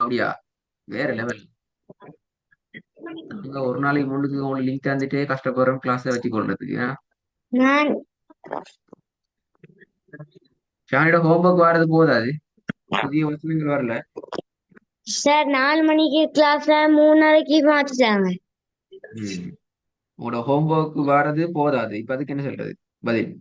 அப்படியா? வேற லெவல். நீங்க ஒரு நாளைக்கு முன்னுக்கு உங்களுக்கு லிங்க் தந்துட்டே கஷ்டப்படுறோம் கிளாஸ் வச்சு கொள்றதுக்கு. நான் ஷானியோட ஹோம்ஒர்க் வரது போதாது, புதிய வசனங்கள் வரல. சார் 4 மணிக்கு கிளாஸ்ல 3 நாளைக்கு மாத்திட்டாங்க. ம். உங்களோட ஹோம்ஒர்க் வரது போதாது, இப்ப அதுக்கு என்ன சொல்றது பதில்?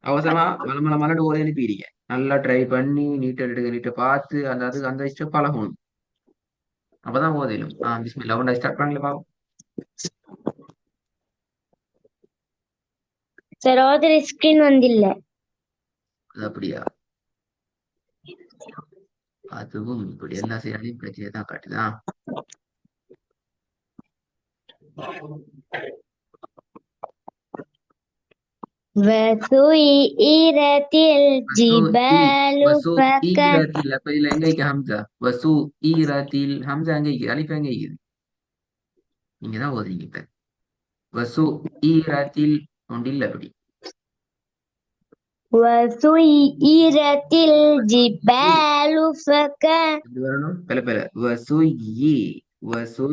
அவசரமா மல மல மலன்னு ஓதி அனுப்பிடுங்க. நல்லா ட்ரை பண்ணி நீட்டை எடுக்க நீட்டை பார்த்து அந்த அது அந்த இஷ்டம் பழகணும். அப்பதான் ஓதிடும். பிஸ்மில்லா ஒன்றா ஸ்டார்ட் பண்ணல பாப்போம். சார் ஒருத்தர் ஸ்கிரீன் வந்தில்ல. அது அப்படியா? அதுவும் இப்படி எல்லா செயலையும் பிரச்சனை தான் காட்டுதான். وسيرت வசு ஈ الجبال வசு فكان ஈரத்தில் அப்ப இதுல எங்க இருக்கு ஹம்சா? வசு ஈரத்தில் ஹம்சா எங்க இருக்குது? அலிஃப் எங்க இருக்குது? நீங்க தான் ஓதுறீங்க இப்ப. வசு ஈரத்தில் ஒன்று இல்ல அப்படி. وسيرت الجبال فكان எப்படி வரணும்? பெல பெல வசு ஈ வசு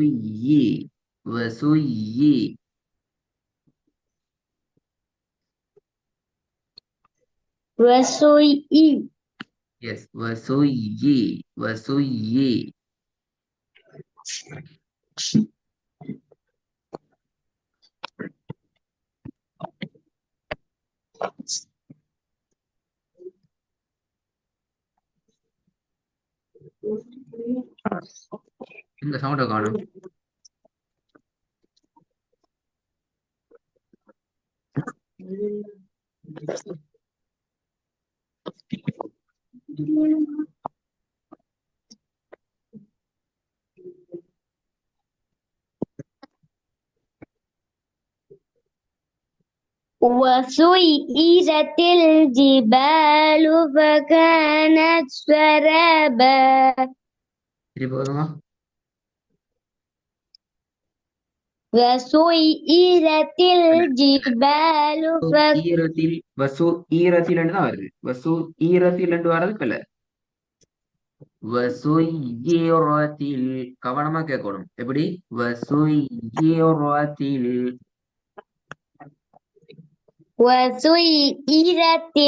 ஈ வசு ஈ. وسيء எஸ் வசு ஈ வசு ஈ. இந்த சவுண்ட காணும். وسيرت الجبال فكانت سرابا திருப்பி போதுமா? وسيرت الجبال ஈரத்தில் வசு ஈரத்தில் தான் வருது. வசு ஈரத்தில் வர்றது பிள்ளை. வசுய்யிரத்தில் கவனமா கேட்கணும். எப்படி? வசுய்யிரத்தில். وسيرت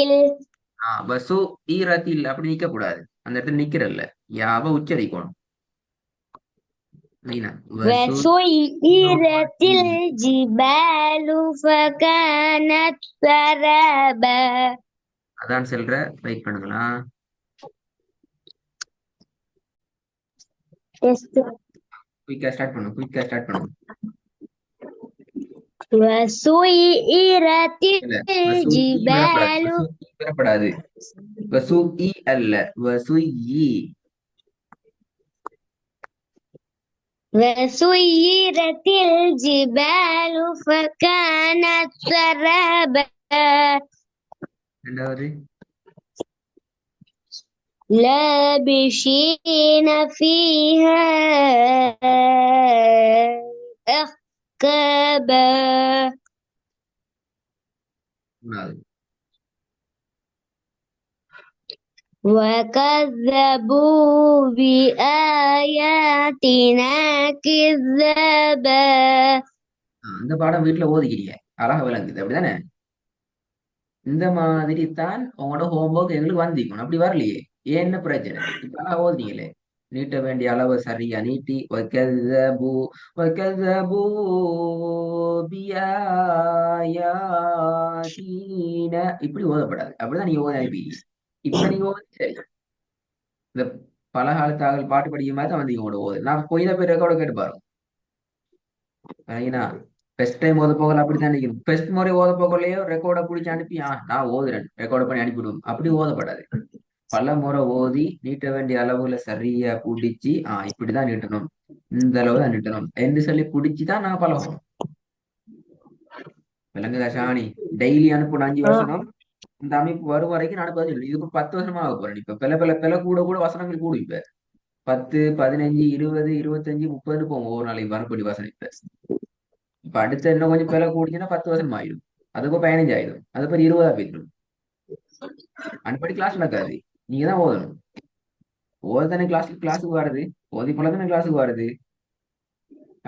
வசு ஈரத்தில் அப்படி நிக்க கூடாது. அந்த இடத்துல நிக்கிறல்ல, யாவ உச்சரிக்கணும். மெயினா வசு وسيرت ஈரத்தில். الجبال فكانت سرابا அதான் சொல்ற. வெயிட் பண்ணுங்களா? குயிக்கா ஸ்டார்ட் பண்ணும், குயிக்கா ஸ்டார்ட் பண்ணும். وسيرت இல்ல, வசு ஈ வரப்படாது, الجبال வசு ஈ வரப்படாது. வசு ஈ அல்ல, வசு ஈ. وسيرت الجبال فكانت سرابا ரெண்டாவது. لابشين فيها أحقابا மூணாவது. وكذبوا بآياتنا كذابا அந்த பாடம் வீட்டுல ஓதிக்கிறீங்க, அழகா விளங்குது அப்படிதானே? இந்த மாதிரி தான் உங்களோட ஹோம்ஒர்க் எங்களுக்கு வந்திக்கணும். அப்படி வரலையே, ஏன்னு பிரச்சனை? இப்ப அழகா ஓதுனீங்களே, நீட்ட வேண்டிய அளவை சரியா நீட்டி வக்கذبوا وكذبوا بآياتنا இப்படி ஓதப்படாது. அப்படிதான் நீங்க ஓதி அனுப்பிடுவீங்க. இப்ப நீங்க ஓதி சரி. இந்த பல காலத்தாக பாட்டு படிக்கிற மாதிரி தான் வந்து உங்களோட ஓது. நான் போய் தான் போய் ரெக்கார்டு கேட்டு பாருங்க. ஏன்னா ஃபர்ஸ்ட் டைம் ஓத போகல அப்படித்தான் நினைக்கணும். ஃபர்ஸ்ட் முறை ஓத போகலையோ ரெக்கார்டை பிடிச்சி அனுப்பி நான் ஓதுறேன் ரெக்கார்ட் பண்ணி அனுப்பிவிடுவோம், அப்படி ஓதப்படாது. பல முறை ஓதி நீட்ட வேண்டிய அளவுல சரியா பிடிச்சி இப்படிதான் நீட்டணும், இந்த அளவு தான் நீட்டணும் என்று சொல்லி பிடிச்சிதான் நான் பழகணும். விளங்குதா ஷானி? டெய்லி அனுப்பணும் 5 வசனம். இந்த அமைப்பு வரும் வரைக்கும் நான் அனுப்ப சொல்லி இதுக்கு 10 வருஷமா ஆக போறேன். இப்ப பில கூட கூட வசனங்கள் கூடும். இப்ப 10, 15, 20, 25, 30 போவோம் ஒவ்வொரு நாளைக்கு வரக்கூடிய வசனம். இப்ப அடுத்த இன்னும் கொஞ்சம் பில கூடிச்சுன்னா 10 வருஷம் ஆயிடும். அதுக்கு 15 ஆயிடும், அது பிறகு 20 போயிடும். அனுப்படி கிளாஸ் நடக்காது. நீங்க தான் ஓதணும். ஓதத்தானே கிளாஸுக்கு வருது. ஓதி போல தானே கிளாஸுக்கு வருது.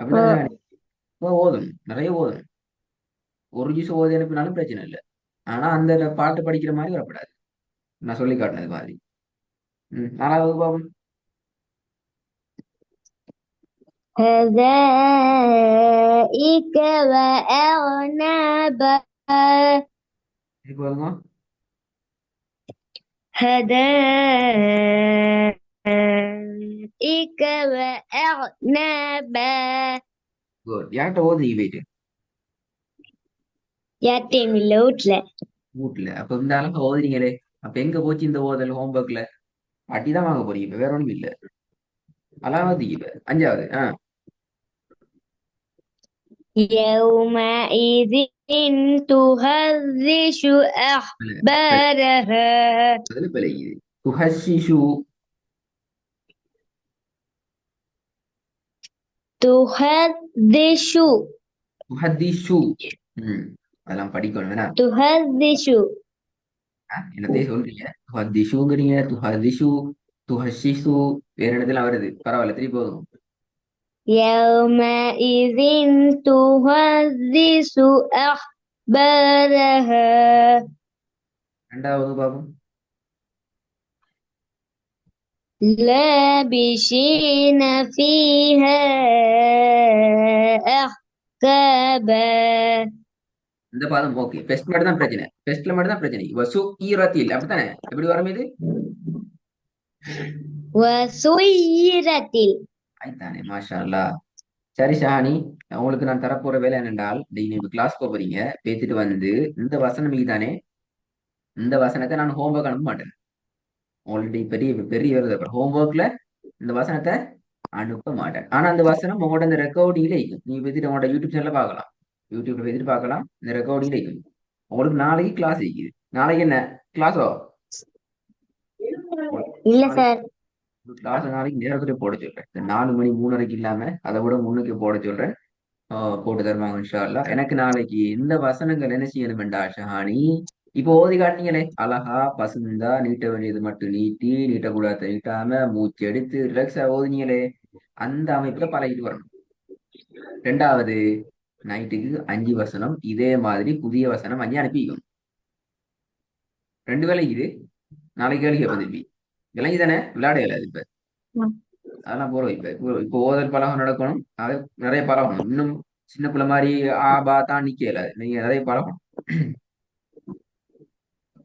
ஓ அப்படித்தானே ஷானி? அப்ப ஓதணும், நிறைய ஓதணும். ஒரு ஜூஸ் ஓதி அனுப்பினாலும் பிரச்சனை இல்லை. ஆனா அந்த பாட்டு படிக்கிற மாதிரி வரக்கூடாது. நான் சொல்லி காட்டினது மாதிரி. நாலாவது பாவம். حدائق وأعنابا இப்போ பாருங்க. حدائق وأعنابا குட். யார்கிட்ட ஓதுனீங்க போயிட்டு? யார்ட்டையும் இல்ல வீட்ல. வீட்டுல. அப்ப இந்த அளவுக்கு ஓதுறீங்களே. அப்ப எங்க போச்சு இந்த ஓதல் ஹோம்ஒர்க்ல? அட்டிதான் வாங்க போறீங்க இப்ப, வேற ஒண்ணும் இல்ல. அலாவது இப்ப அஞ்சாவது. يومئذ تهرش أخبارها அதுல பிழைக்குது. துஹஷிஷு. تهرش துஹதிஷு. ம் அதெல்லாம் படிக்கணும் வேணா. تهرش என்னத்தையே சொல்றீங்க? துஹதிஷுங்கிறீங்க, துஹதிஷு, துஹஷிஷு. வேற இடத்துல வருது. பரவாயில்ல, திருப்பி போதும். يومئذ تهرس أخبارها ரெண்டாவது பாபம். لابشين فيها أحقابا இந்த பாதம் ஓகே. பெஸ்ட் மட்டும் தான் பிரச்சனை. பெஸ்ட்ல மட்டும் தான் பிரச்சனை. வசு ஈரத்தில் அப்படித்தானே? எப்படி வரும் இது? وسيرت ஆய்த்தானே, மாஷா அல்லாஹ். சரி ஷானி, உங்களுக்கு நான் தரப்போற வேலை என்னென்றால், நீங்க கிளாஸ் போறீங்க, பேசிட்டு வந்து இந்த வசனம் மீதானே, இந்த வசனத்தை நான் ஹோம்ஒர்க் அனுப்ப மாட்டேன். ஆல்ரெடி பெரிய பெரிய வருது ஹோம்ஒர்க்ல. இந்த வசனத்தை அனுப்ப மாட்டேன். ஆனா அந்த வசனம் உங்களோட இந்த ரெக்கார்டிங்ல இருக்கும். நீங்க பேசிட்டு உங்களோட யூடியூப் சேனல்ல பார்க்கலாம். யூடியூப்ல பேசிட்டு பார்க்கலாம். இந்த ரெக்கார்டிங்ல இருக்கும். உங்களுக்கு நாளைக்கு கிளாஸ் இருக்குது. நாளைக்கு என்ன கிளாஸோ? இல்ல நாளைக்கு சார். கிளாஸ் நாளைக்கு நேரத்துல போட சொல்றேன். இந்த 4 மணி 3:30 இல்லாம அதை விட முன்னுக்கு போட சொல்றேன். போட்டு தருவாங்க இன்ஷா அல்லாஹ். எனக்கு நாளைக்கு இந்த வசனங்கள் என்ன செய்யணும் வேண்டா ஷஹானி? இப்போ ஓதி காட்டினீங்களே, அழகா பசுந்தா நீட்ட வேண்டியது மட்டும் நீட்டி, நீட்டக்கூடாத நீட்டாம மூச்சு எடுத்து ரிலாக்ஸா ஓதினீங்களே, அந்த அமைப்புல பழகிட்டு வரணும். ரெண்டாவது, நைட்டுக்கு 5 வசனம் இதே மாதிரி புதிய வசனம் 5 அனுப்பிக்கும். 2 வேலை இது. நாளைக்கு கேள்வி கேட்பது திருப்பி. விளங்கி தானே? விளையாட இயலாது இப்ப. அதெல்லாம் போறோம். இப்போ ஓதல் பழகம் நடக்கணும். அது நிறைய பழகணும். இன்னும் சின்ன பிள்ளை மாதிரி ஆ பா தான் நிக்க இயலாது. நீங்க நிறைய பழகணும்.